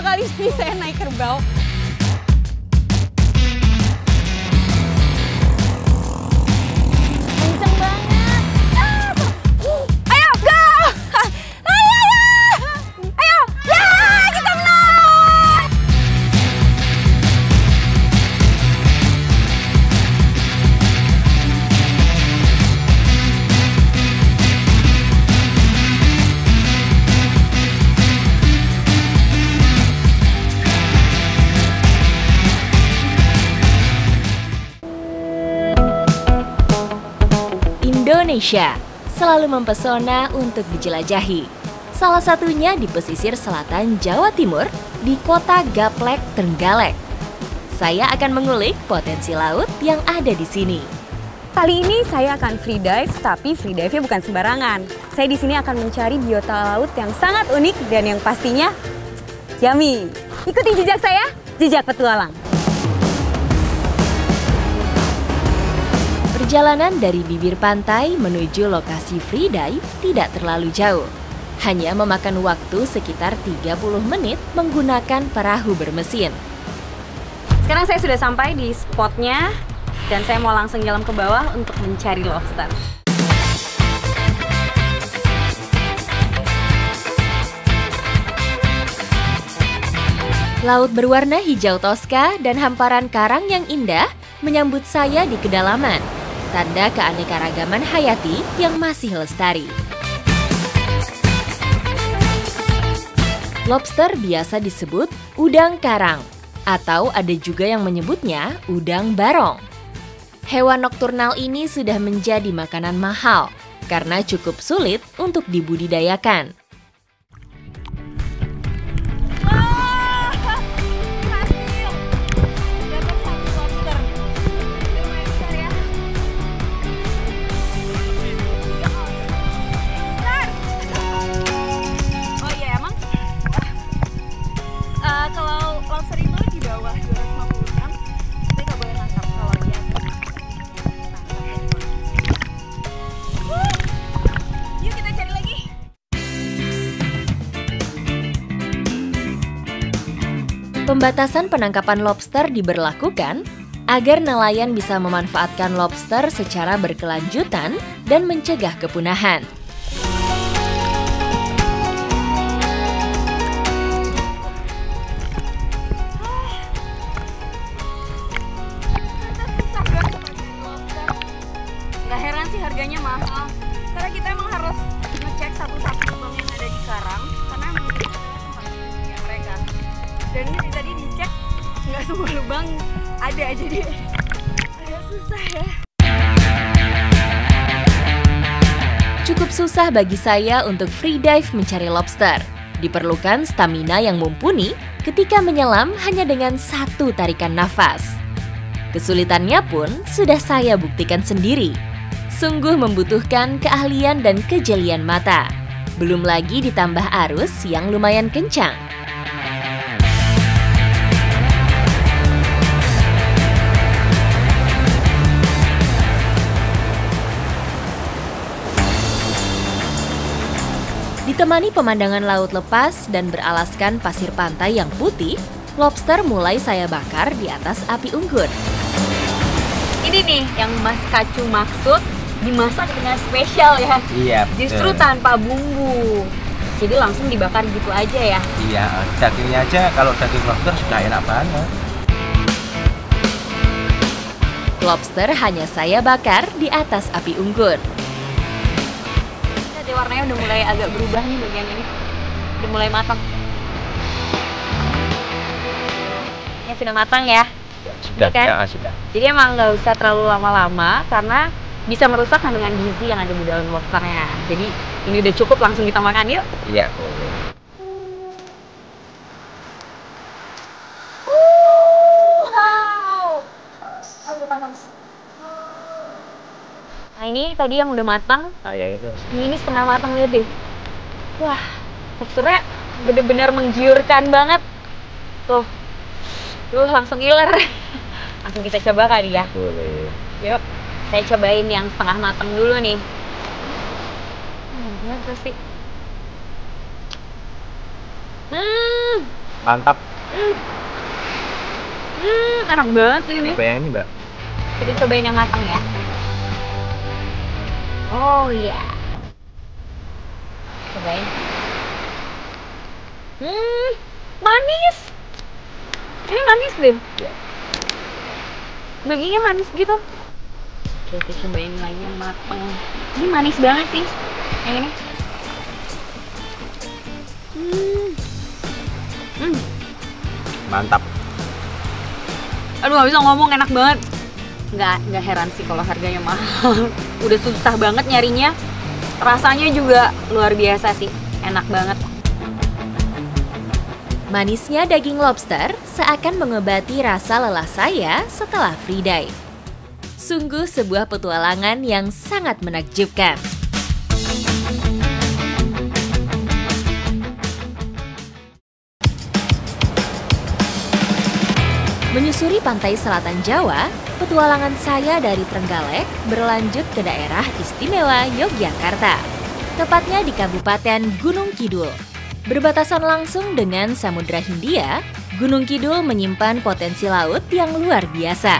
pertama kali ini saya naik kerbau. Kenceng banget. Ayo, go! Ayo, ayo! Ya, kita menang! Indonesia selalu mempesona untuk dijelajahi. Salah satunya di pesisir selatan Jawa Timur, di kota Gaplek, Trenggalek. Saya akan mengulik potensi laut yang ada di sini. Kali ini saya akan free dive, tapi free dive-nya bukan sembarangan. Saya di sini akan mencari biota laut yang sangat unik dan yang pastinya yummy. Ikuti jejak saya, jejak petualang. Perjalanan dari bibir pantai menuju lokasi free dive tidak terlalu jauh. Hanya memakan waktu sekitar 30 menit menggunakan perahu bermesin. Sekarang saya sudah sampai di spotnya dan saya mau langsung jalan ke bawah untuk mencari lobster. Laut berwarna hijau toska dan hamparan karang yang indah menyambut saya di kedalaman. Tanda keanekaragaman hayati yang masih lestari. Lobster biasa disebut udang karang, atau ada juga yang menyebutnya udang barong. Hewan nokturnal ini sudah menjadi makanan mahal karena cukup sulit untuk dibudidayakan. Pembatasan penangkapan lobster diberlakukan agar nelayan bisa memanfaatkan lobster secara berkelanjutan dan mencegah kepunahan. Gak heran sih harganya mahal, karena kita emang harus ngecek satu-satu lubang yang ada di karang, karena emang itu adalah tempat tinggalnya mereka. Dan ini tadi dicek, nggak semua lubang ada, jadi agak susah ya. Cukup susah bagi saya untuk free dive mencari lobster. Diperlukan stamina yang mumpuni ketika menyelam hanya dengan satu tarikan nafas. Kesulitannya pun sudah saya buktikan sendiri. Sungguh membutuhkan keahlian dan kejelian mata. Belum lagi ditambah arus yang lumayan kencang. Ditemani pemandangan laut lepas dan beralaskan pasir pantai yang putih, lobster mulai saya bakar di atas api unggun. Ini nih yang Mas Kacu maksud, dimasak dengan spesial ya? Iya, justru tanpa bumbu. Jadi langsung dibakar gitu aja ya? Iya, dagingnya aja kalau daging lobster sudah enak banget. Lobster hanya saya bakar di atas api unggun. Warnanya udah mulai agak berubah nih bagian ini, udah mulai matang. Ya sudah matang ya? Sudah, kan? ya, sudah. Jadi emang nggak usah terlalu lama-lama karena bisa merusak kandungan gizi yang ada di dalam lobsternya. Jadi ini udah cukup, langsung kita makan yuk. Iya, boleh. Wow. Nah ini tadi yang udah matang. Ah, ya itu. Ini setengah matang, lihat deh. Wah, teksturnya bener-bener menggiurkan banget. Tuh, langsung ngiler. Langsung kita coba kali ya. Boleh. Yuk, saya cobain yang setengah matang dulu nih. Gimana sih? Mantap. Enak banget ini. Coba yang ini, Mbak. Kita cobain yang matang ya. Oh iya. Cobain. Manis. Ini manis deh. Dagingnya manis gitu. Oke, kita cobain lagi yang matang. Ini manis banget sih. Yang ini. Mantap. Aduh, gak bisa ngomong, enak banget. Nggak heran sih kalau harganya mahal. Udah susah banget nyarinya. Rasanya juga luar biasa sih. Enak banget. Manisnya daging lobster seakan mengobati rasa lelah saya setelah free dive. Sungguh sebuah petualangan yang sangat menakjubkan. Menyusuri pantai selatan Jawa, petualangan saya dari Trenggalek berlanjut ke daerah istimewa Yogyakarta. Tepatnya di Kabupaten Gunung Kidul. Berbatasan langsung dengan Samudra Hindia, Gunung Kidul menyimpan potensi laut yang luar biasa.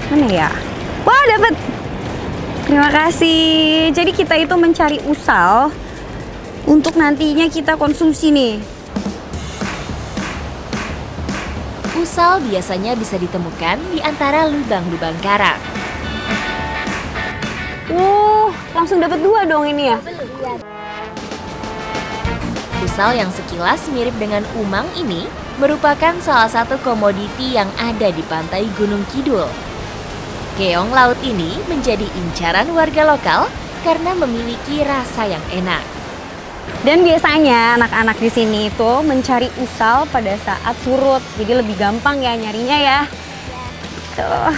Mana ya? Wah, dapet! Terima kasih. Jadi kita itu mencari usal untuk nantinya kita konsumsi nih. Usal biasanya bisa ditemukan di antara lubang-lubang karang. Langsung dapat 2 dong ini ya? Usal yang sekilas mirip dengan umang ini merupakan salah satu komoditi yang ada di pantai Gunung Kidul. Keong laut ini menjadi incaran warga lokal karena memiliki rasa yang enak. Dan biasanya anak-anak di sini itu mencari usal pada saat surut, jadi lebih gampang ya nyarinya ya. Tuh.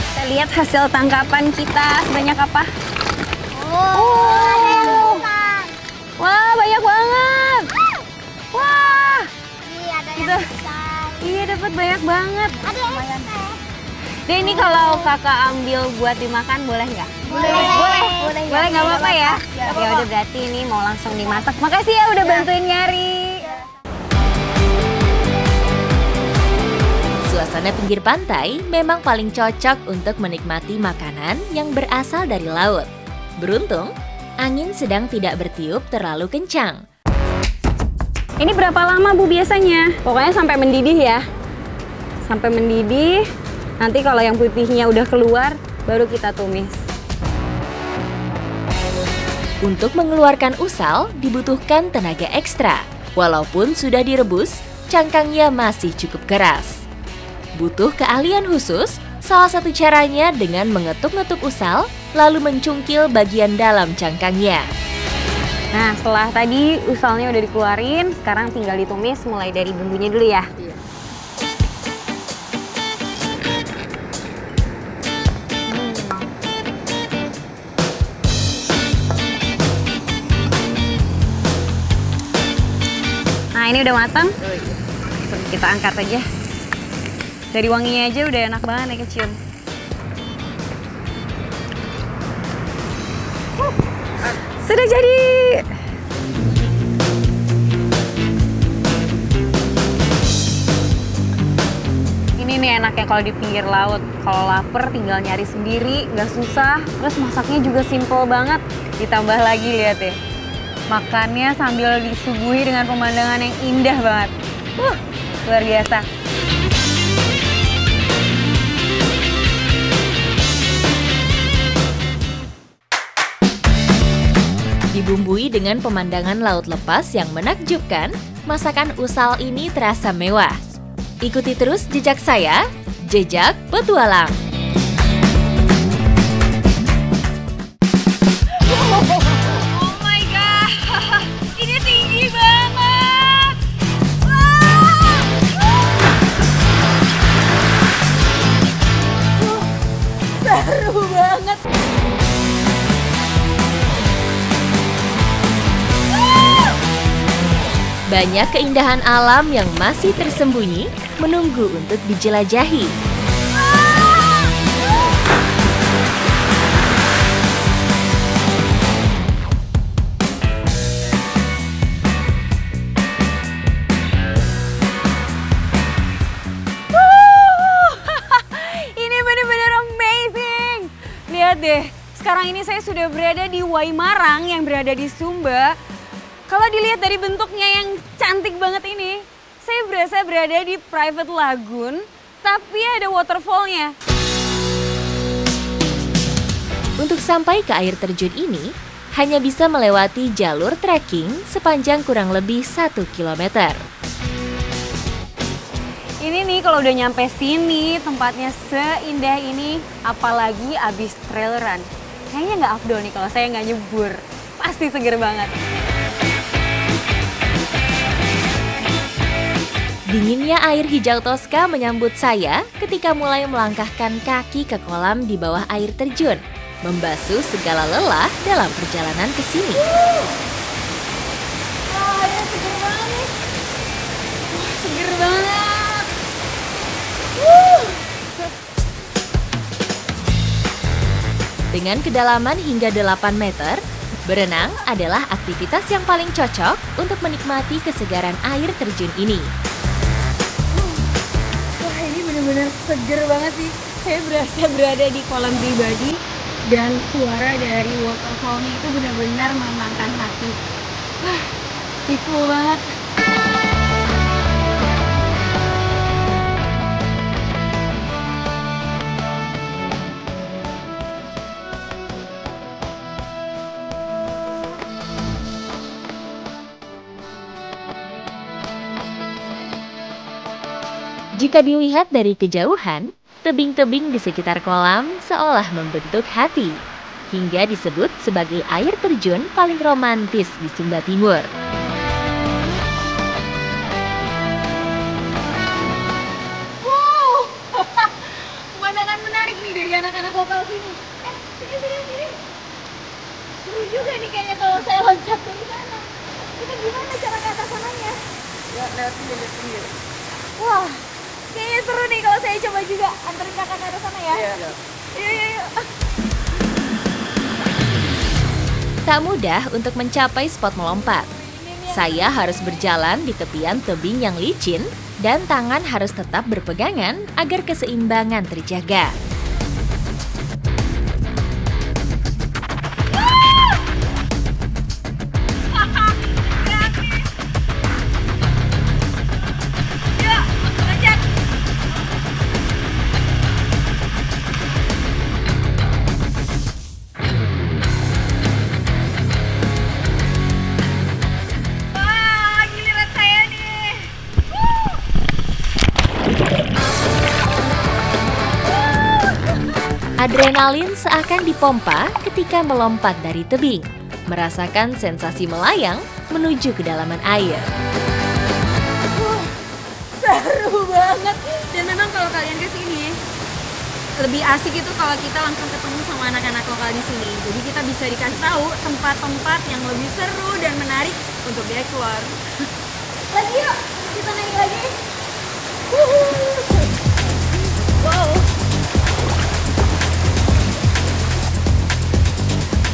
Kita lihat hasil tangkapan kita sebanyak apa. Wah, banyak banget. Wah. Iya, dapat banyak banget. Dia ini kalau kakak ambil buat dimakan boleh nggak? Boleh nggak apa-apa ya? Ya udah berarti ini mau langsung dimasak. Makasih ya udah bantuin nyari. Suasana pinggir pantai memang paling cocok untuk menikmati makanan yang berasal dari laut. Beruntung, angin sedang tidak bertiup terlalu kencang. Ini berapa lama Bu biasanya? Pokoknya sampai mendidih ya. Sampai mendidih. Nanti kalau yang putihnya udah keluar, baru kita tumis. Untuk mengeluarkan usal dibutuhkan tenaga ekstra. Walaupun sudah direbus, cangkangnya masih cukup keras. Butuh keahlian khusus, salah satu caranya dengan mengetuk-ngetuk usal, lalu mencungkil bagian dalam cangkangnya. Nah, setelah tadi usalnya udah dikeluarin, sekarang tinggal ditumis mulai dari bumbunya dulu ya. Nah, ini udah matang. Langsung kita angkat aja. Dari wanginya aja udah enak banget ya kecium. Sudah jadi. Ini nih enaknya kalau di pinggir laut. Kalau lapar tinggal nyari sendiri, nggak susah. Terus masaknya juga simple banget. Ditambah lagi lihat ya. Makannya sambil disuguhi dengan pemandangan yang indah banget. Luar biasa. Dibumbui dengan pemandangan laut lepas yang menakjubkan, masakan usal ini terasa mewah. Ikuti terus jejak saya, Jejak Petualang. Seru banget. Banyak keindahan alam yang masih tersembunyi menunggu untuk dijelajahi. lihat deh, sekarang ini saya sudah berada di Waimarang yang berada di Sumba. Kalau dilihat dari bentuknya yang cantik banget ini, saya berasa berada di private lagoon, tapi ada waterfallnya. Untuk sampai ke air terjun ini, hanya bisa melewati jalur trekking sepanjang kurang lebih 1 km. Ini nih kalau udah nyampe sini, tempatnya seindah ini, apalagi abis trail run. Kayaknya nggak afdol nih kalau saya nggak nyebur. Pasti seger banget. Dinginnya air hijau Toska menyambut saya ketika mulai melangkahkan kaki ke kolam di bawah air terjun, membasuh segala lelah dalam perjalanan ke sini. Wah, ya seger banget nih. Wah, seger banget. Dengan kedalaman hingga 8 meter, berenang adalah aktivitas yang paling cocok untuk menikmati kesegaran air terjun ini. Wah, ini benar-benar seger banget sih. Saya berasa berada di kolam pribadi dan suara dari waterfallnya itu benar-benar menenangkan hati. Wah, cool banget. Jika dilihat dari kejauhan, tebing-tebing di sekitar kolam seolah membentuk hati, hingga disebut sebagai air terjun paling romantis di Sumba Timur. Wow, pemandangan menarik nih dari anak-anak lokal sini. Sini. Seru juga nih kayaknya kalau saya loncat dari sana. Kita gimana cara ke atas sananya? Ya, lewat pinggir. Wah, kayaknya seru nih kalau saya coba juga anterin kakak ke atas sana ya. Iya. Yuk. Tak mudah untuk mencapai spot melompat. Saya harus berjalan di tepian tebing yang licin dan tangan harus tetap berpegangan agar keseimbangan terjaga. Adrenalin seakan dipompa ketika melompat dari tebing, merasakan sensasi melayang menuju kedalaman air. Seru banget. Dan memang kalau kalian kesini, lebih asik itu kalau kita langsung ketemu sama anak-anak lokal di sini. Jadi kita bisa dikasih tahu tempat-tempat yang lebih seru dan menarik untuk dieksplor. Lagi yuk, kita naik lagi. Wow.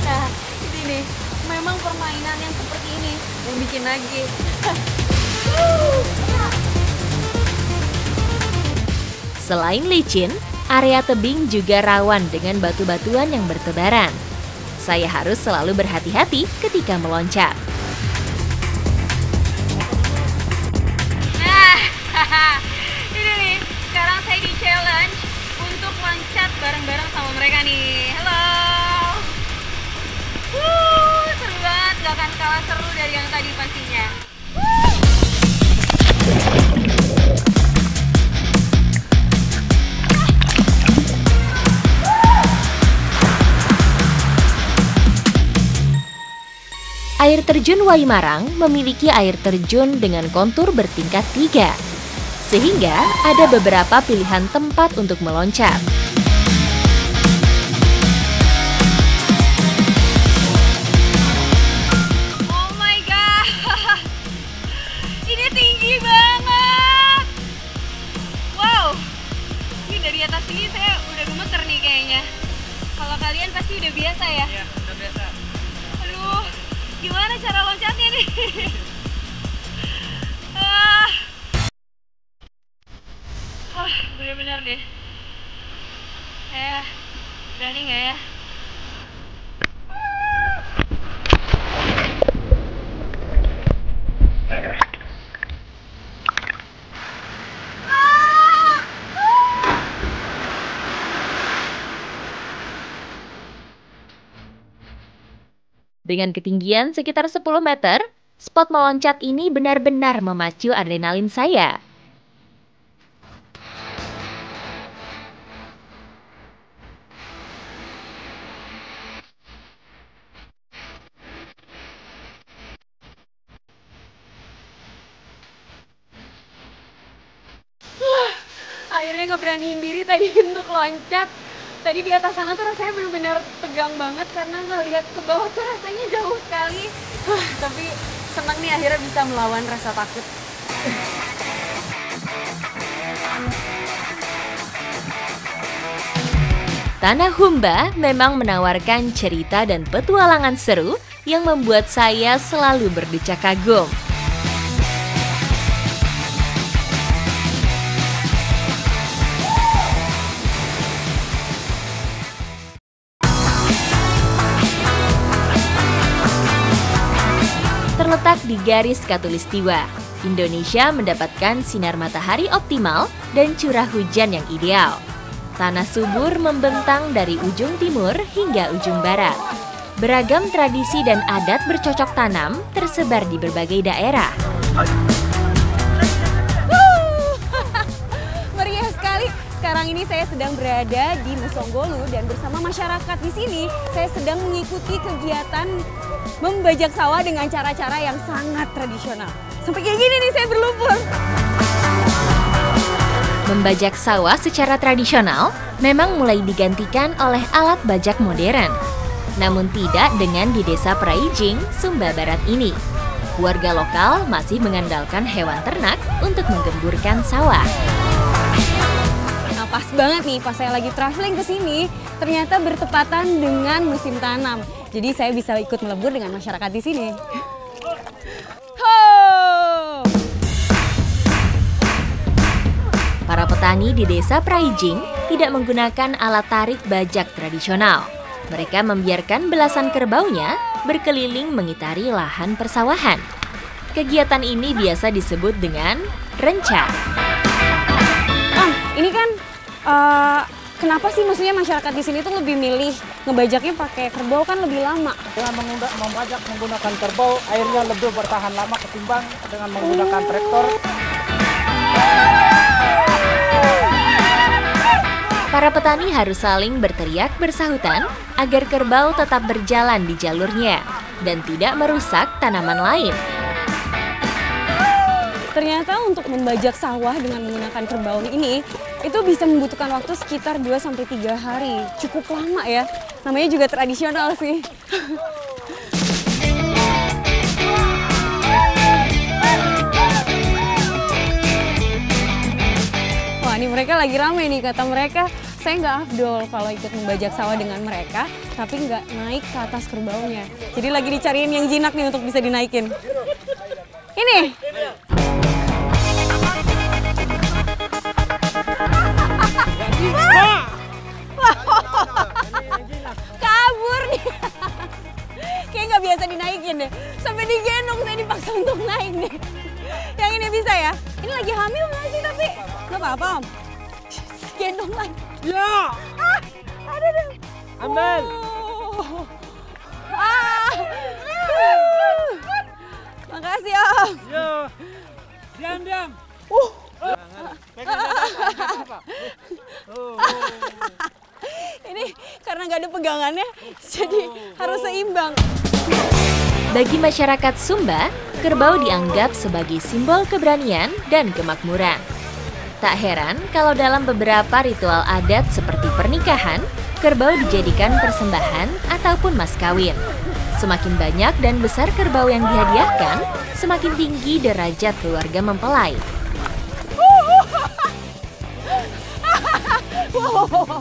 Nah, ini memang permainan yang seperti ini yang bikin lagi. Selain licin, area tebing juga rawan dengan batu-batuan yang bertebaran. Saya harus selalu berhati-hati ketika meloncat. Nah, ini nih, sekarang saya di challenge untuk loncat bareng-bareng sama mereka nih. Halo. Seru banget, gak akan kalah seru dari yang tadi pastinya. Air terjun Waimarang memiliki air terjun dengan kontur bertingkat 3, sehingga ada beberapa pilihan tempat untuk meloncat. Oh my god, ini tinggi banget. Wow, ini dari atas sini saya udah gemeter nih kayaknya. Kalau kalian pasti udah biasa ya? Iya, udah biasa. Aduh, gimana cara loncatnya nih? Bener-bener deh. Berani nggak ya? Dengan ketinggian sekitar 10 meter, spot meloncat ini benar-benar memacu adrenalin saya. Akhirnya ngeberaniin diri tadi untuk loncat. Tadi di atas sana tuh rasanya benar-benar tegang banget karena ngelihat ke bawah tuh rasanya jauh sekali. Tapi senang nih akhirnya bisa melawan rasa takut. Tanah Humba memang menawarkan cerita dan petualangan seru yang membuat saya selalu berdecak kagum. Terletak di garis Khatulistiwa, Indonesia mendapatkan sinar matahari optimal dan curah hujan yang ideal. Tanah subur membentang dari ujung timur hingga ujung barat. Beragam tradisi dan adat bercocok tanam tersebar di berbagai daerah. Meriah sekali. Sekarang ini saya sedang berada di Mesonggolu dan bersama masyarakat di sini saya sedang mengikuti kegiatan membajak sawah dengan cara-cara yang sangat tradisional. Sampai kayak gini nih saya berlumpur. Membajak sawah secara tradisional memang mulai digantikan oleh alat bajak modern. Namun tidak dengan di desa Praijing, Sumba Barat ini. Warga lokal masih mengandalkan hewan ternak untuk menggemburkan sawah. Nah, pas banget nih pas saya lagi traveling ke sini, ternyata bertepatan dengan musim tanam. Jadi saya bisa ikut melebur dengan masyarakat di sini. Para petani di desa Praijing tidak menggunakan alat tarik bajak tradisional. Mereka membiarkan belasan kerbaunya berkeliling mengitari lahan persawahan. Kegiatan ini biasa disebut dengan renca. Ini kan kenapa sih maksudnya masyarakat di sini tuh lebih milih ngebajaknya pakai kerbau kan lebih lama? Dengan membajak menggunakan kerbau, airnya lebih bertahan lama ketimbang dengan menggunakan traktor. Para petani harus saling berteriak bersahutan agar kerbau tetap berjalan di jalurnya dan tidak merusak tanaman lain. Ternyata untuk membajak sawah dengan menggunakan kerbau ini itu bisa membutuhkan waktu sekitar 2-3 hari. Cukup lama ya. Namanya juga tradisional sih. Wah, ini mereka lagi rame nih. Kata mereka, saya nggak afdol kalau ikut membajak sawah dengan mereka, tapi nggak naik ke atas kerbaunya. Jadi lagi dicariin yang jinak nih untuk bisa dinaikin. Ini. Kabur nih. Kayak nggak biasa dinaikin deh. Sampai digendong saya dipaksa untuk naik deh. Yang ini bisa ya? Ini lagi hamil nggak sih tapi? Nggak apa-apa Om. Gendong lagi. Ya. Ada deh. Ambil. Makasih Om. Yo. Diam. Ini karena nggak ada pegangannya, jadi harus seimbang. Bagi masyarakat Sumba, kerbau dianggap sebagai simbol keberanian dan kemakmuran. Tak heran kalau dalam beberapa ritual adat seperti pernikahan, kerbau dijadikan persembahan ataupun mas kawin. Semakin banyak dan besar kerbau yang dihadiahkan, semakin tinggi derajat keluarga mempelai. Wow.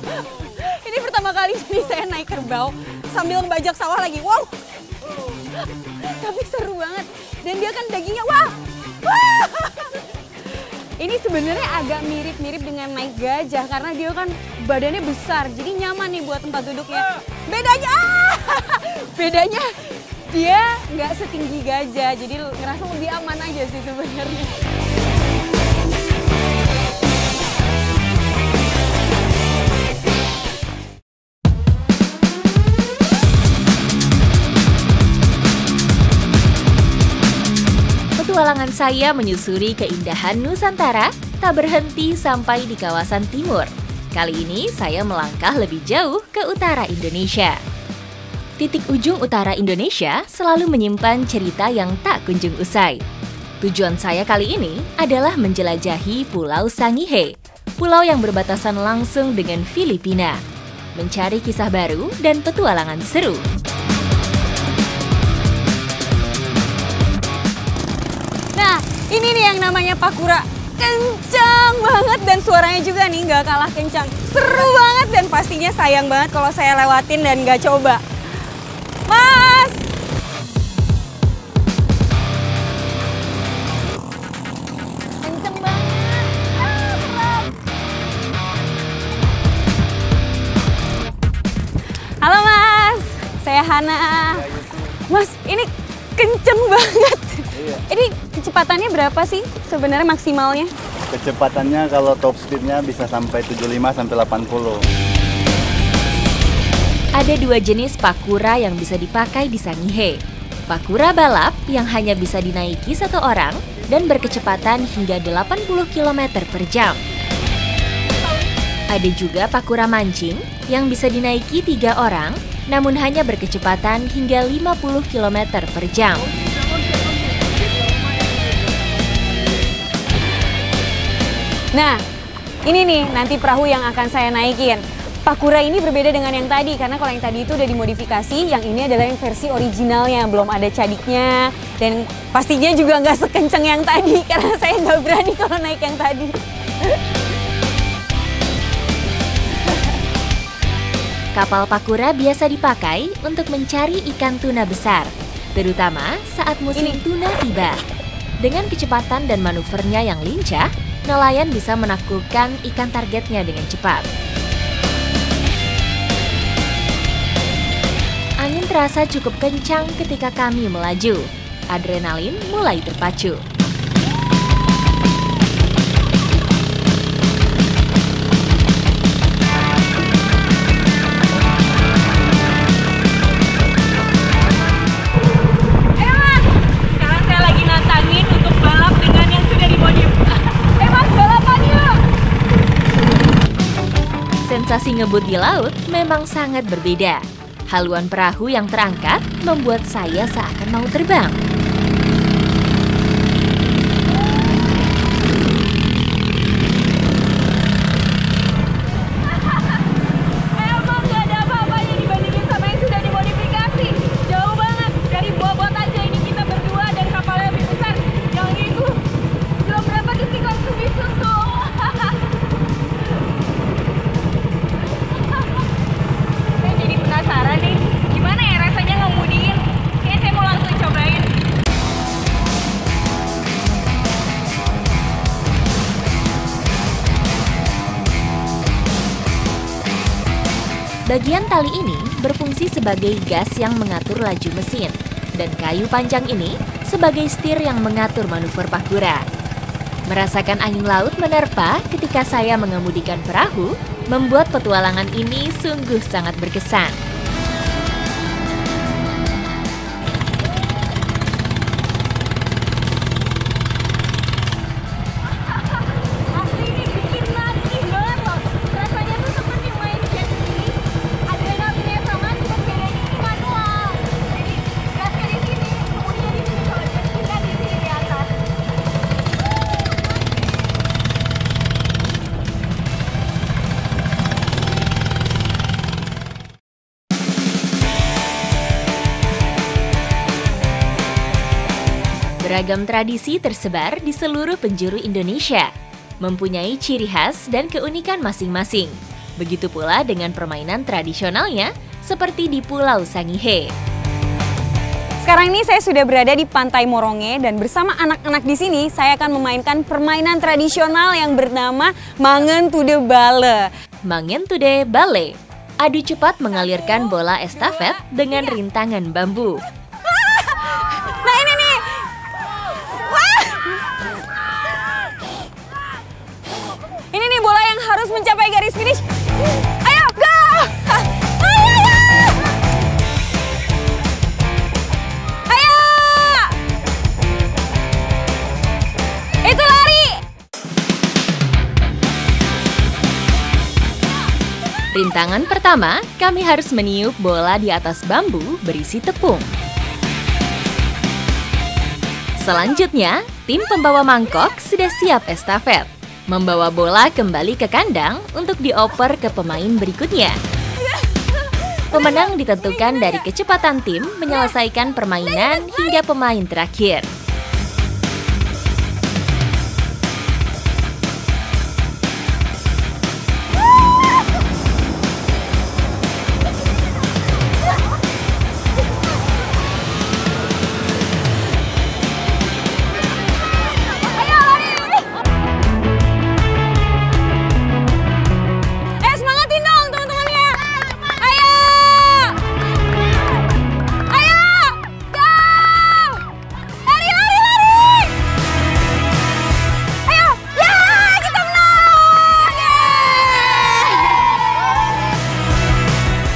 Ini pertama kali jadi saya naik kerbau sambil ngebajak sawah lagi. Wow. Tapi seru banget. Dan dia kan dagingnya wah. Ini sebenarnya agak mirip-mirip dengan naik gajah karena dia kan badannya besar. Jadi nyaman nih buat tempat duduknya. Bedanya dia nggak setinggi gajah. Jadi ngerasa lebih aman aja sih sebenarnya. petualangan saya menyusuri keindahan Nusantara tak berhenti sampai di kawasan timur. Kali ini saya melangkah lebih jauh ke utara Indonesia. Titik ujung utara Indonesia selalu menyimpan cerita yang tak kunjung usai. Tujuan saya kali ini adalah menjelajahi Pulau Sangihe, pulau yang berbatasan langsung dengan Filipina, mencari kisah baru dan petualangan seru. Nah, ini nih yang namanya Pakura. Kencang banget dan suaranya juga nih nggak kalah kencang. Seru banget dan pastinya sayang banget kalau saya lewatin dan nggak coba. Mas! Kenceng banget. Halo Mas, saya Hana. Mas, ini kenceng banget. Iya. Ini kecepatannya berapa sih sebenarnya maksimalnya? Kecepatannya kalau top speednya bisa sampai 75 sampai 80. Ada dua jenis Pakura yang bisa dipakai di Sangihe. Pakura balap yang hanya bisa dinaiki satu orang dan berkecepatan hingga 80 km per jam. Ada juga Pakura mancing yang bisa dinaiki 3 orang namun hanya berkecepatan hingga 50 km per jam. Nah, ini nih nanti perahu yang akan saya naikin. Pakura ini berbeda dengan yang tadi, karena kalau yang tadi itu udah dimodifikasi, yang ini adalah yang versi originalnya, belum ada cadiknya. Dan pastinya juga nggak sekenceng yang tadi, karena saya nggak berani kalau naik yang tadi. Kapal Pakura biasa dipakai untuk mencari ikan tuna besar, terutama saat musim tuna tiba. Dengan kecepatan dan manuvernya yang lincah, nelayan bisa menaklukkan ikan targetnya dengan cepat. Angin terasa cukup kencang ketika kami melaju. Adrenalin mulai terpacu. Sensasi ngebut di laut memang sangat berbeda. Haluan perahu yang terangkat membuat saya seakan mau terbang. Emang gak ada apa-apanya dibandingin sama yang sudah dimodifikasi. Jauh banget, dari bobot aja ini kita berdua dan kapalnya lebih besar. Yang itu belum berapa detik langsung disusul. Saya jadi penasaran nih, gimana ya rasanya ngemudiin? Kayaknya saya mau langsung cobain. Bagian tali ini berfungsi sebagai gas yang mengatur laju mesin, dan kayu panjang ini sebagai setir yang mengatur manuver Pakura. Merasakan angin laut menerpa ketika saya mengemudikan perahu, membuat petualangan ini sungguh sangat berkesan. Asli ini bikin nagih banget loh. Rasanya tuh seperti main jet ski. Adrenalinnya sama, cuma bedanya ini manual. Jadi gasnya di sini, kemudian di sini kalau jet ski kan di sini di atas. Beragam tradisi tersebar di seluruh penjuru Indonesia, mempunyai ciri khas dan keunikan masing-masing. Begitu pula dengan permainan tradisionalnya, seperti di Pulau Sangihe. Sekarang ini saya sudah berada di Pantai Moronge dan bersama anak-anak di sini saya akan memainkan permainan tradisional yang bernama Mangen Tude Bale. Mangen Tude Bale, adu cepat mengalirkan bola estafet dengan rintangan bambu. Nah ini nih. Wah! Ini nih bola yang harus mencapai garis finish. Ayo, go! Ayo! Ayo! Rintangan pertama, kami harus meniup bola di atas bambu berisi tepung. Selanjutnya, tim pembawa mangkok sudah siap estafet, membawa bola kembali ke kandang untuk dioper ke pemain berikutnya. Pemenang ditentukan dari kecepatan tim menyelesaikan permainan hingga pemain terakhir.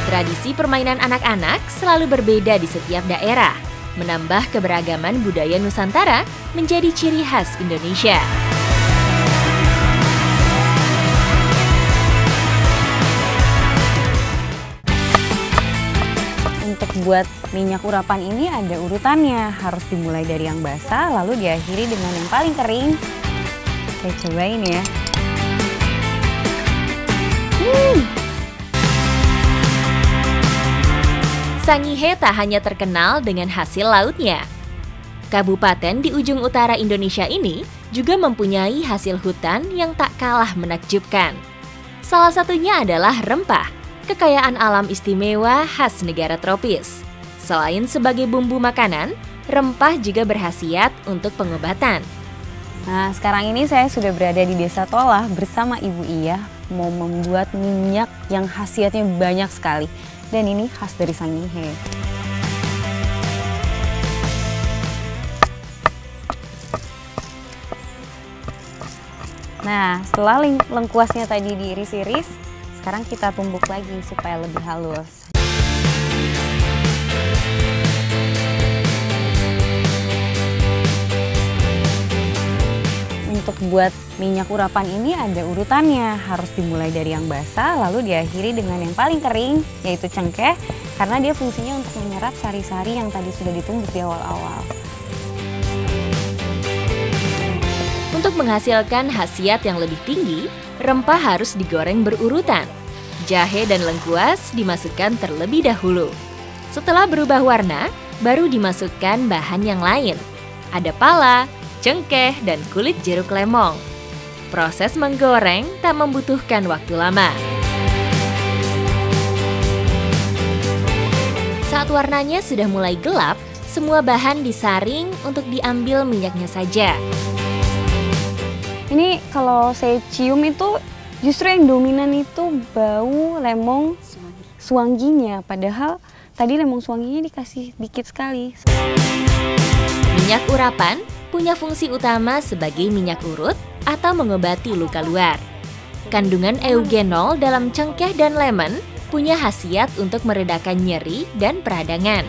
Tradisi permainan anak-anak selalu berbeda di setiap daerah, menambah keberagaman budaya Nusantara menjadi ciri khas Indonesia. Untuk buat minyak urapan ini ada urutannya, harus dimulai dari yang basah lalu diakhiri dengan yang paling kering. Saya cobain ya. Sangihe tak hanya terkenal dengan hasil lautnya. Kabupaten di ujung utara Indonesia ini juga mempunyai hasil hutan yang tak kalah menakjubkan. Salah satunya adalah rempah, kekayaan alam istimewa khas negara tropis. Selain sebagai bumbu makanan, rempah juga berkhasiat untuk pengobatan. Nah, sekarang ini saya sudah berada di Desa Tolah bersama Ibu Iya, mau membuat minyak yang khasiatnya banyak sekali. Dan ini khas dari Sangihe. Nah, setelah lengkuasnya tadi diiris-iris, sekarang kita tumbuk lagi supaya lebih halus. Untuk buat minyak urapan ini ada urutannya, harus dimulai dari yang basah lalu diakhiri dengan yang paling kering, yaitu cengkeh, karena dia fungsinya untuk menyerap sari-sari yang tadi sudah ditumbuk di awal-awal. Untuk menghasilkan khasiat yang lebih tinggi, rempah harus digoreng berurutan. Jahe dan lengkuas dimasukkan terlebih dahulu. Setelah berubah warna, baru dimasukkan bahan yang lain. Ada pala, cengkeh, dan kulit jeruk lemong. Proses menggoreng tak membutuhkan waktu lama. Saat warnanya sudah mulai gelap, semua bahan disaring untuk diambil minyaknya saja. Ini kalau saya cium itu justru yang dominan itu bau lemong suangginya, padahal tadi lemong suangginya dikasih dikit sekali. Minyak urapan punya fungsi utama sebagai minyak urut atau mengobati luka luar. Kandungan eugenol dalam cengkeh dan lemon punya khasiat untuk meredakan nyeri dan peradangan.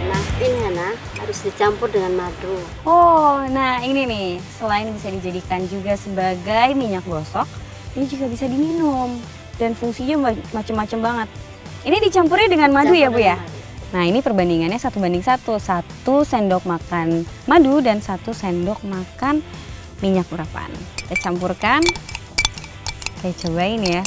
Nah, ini Hana harus dicampur dengan madu. Oh, nah ini nih, selain bisa dijadikan juga sebagai minyak gosok, ini juga bisa diminum dan fungsinya macam-macam banget. Ini dicampurnya dengan madu ya Bu ya? Nah ini perbandingannya 1:1, 1 sendok makan madu dan 1 sendok makan minyak urapan. Kita campurkan, saya cobain ya.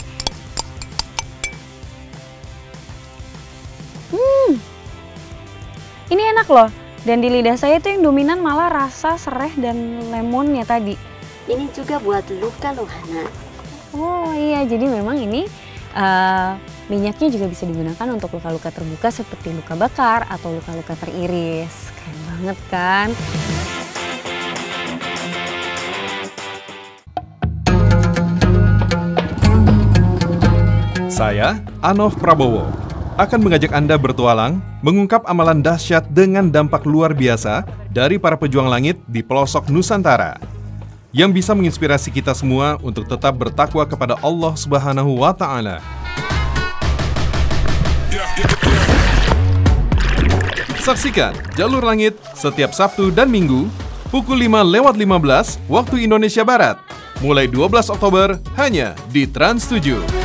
Ini enak loh, dan di lidah saya itu yang dominan malah rasa sereh dan lemonnya tadi. Ini juga buat luka loh Hana. Oh iya, jadi memang ini minyaknya juga bisa digunakan untuk luka-luka terbuka seperti luka bakar atau luka-luka teriris. Keren banget kan? Saya, Anov Prabowo, akan mengajak Anda bertualang, mengungkap amalan dahsyat dengan dampak luar biasa dari para pejuang langit di pelosok Nusantara, yang bisa menginspirasi kita semua untuk tetap bertakwa kepada Allah Subhanahu wa Ta'ala. Saksikan Jalur Langit setiap Sabtu dan Minggu pukul 5:15 waktu Indonesia Barat, mulai 12 Oktober hanya di Trans 7.